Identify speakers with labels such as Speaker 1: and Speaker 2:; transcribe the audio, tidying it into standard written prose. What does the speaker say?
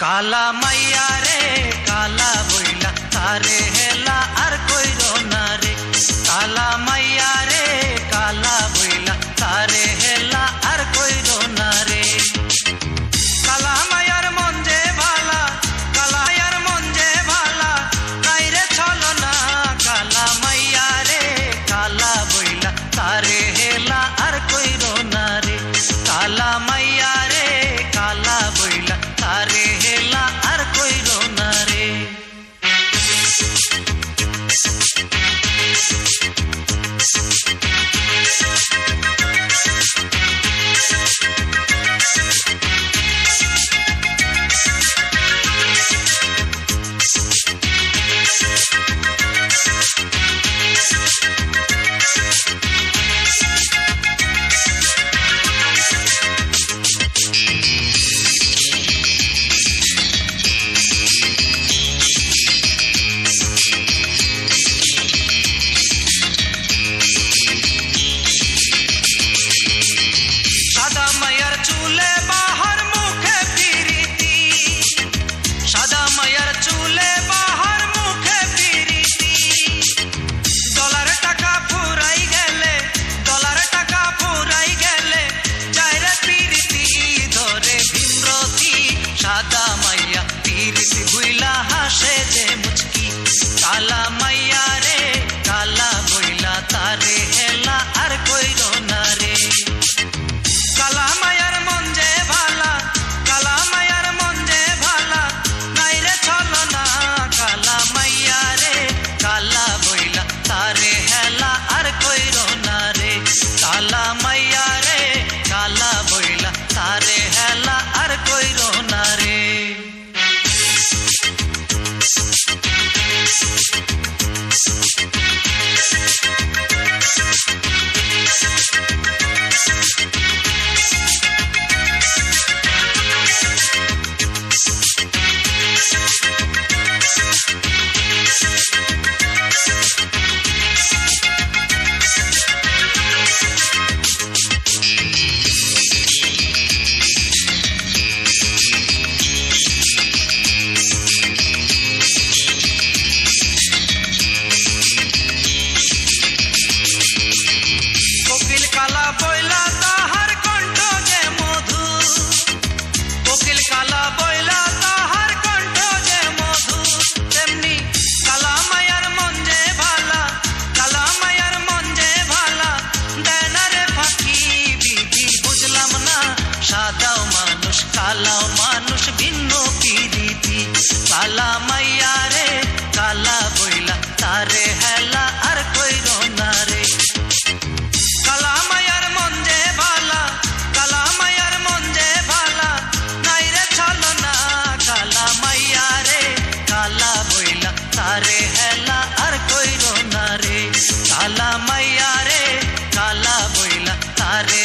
Speaker 1: काला मैया रे काला बोइला तारे हेला और कोई रोना रे। काला मैया रे काला बोइला तारे हेला और कोई रोना रे। काला मायार मन जे भाला काला यार मन जे भाला নাই রে চলো না। काला मैया रे काला बोइला तारे हेला और कोई रोना रे। काला मैया रे काला बोइला तारे हेला और कोई रोना रे। काला मैया रे काला बोइला तारे हेला और कोई रोना रे। काला मायार मन जे भाला काला मायार मन जे भाला নাই রে চলো না। काला मैया रे काला बोइला तारे हेला और कोई रोना रे। काला मैया रे काला बोइला तारे हेला और कोई रोना रे। কালাও মানুষ ভিন্ন প্রীতি। কালা মাইয়া রে কালা বইলা তারে হেলা আর কই রোনা রে। কালা মায়ার মন যে ভালা কালা মায়ার মন যে ভালা নাই রে চলো না। কালা মাইয়া রে কালা বইলা তারে হেলা আর কই রোনা রে। কালা মাইয়া রে কালা বইলা তারে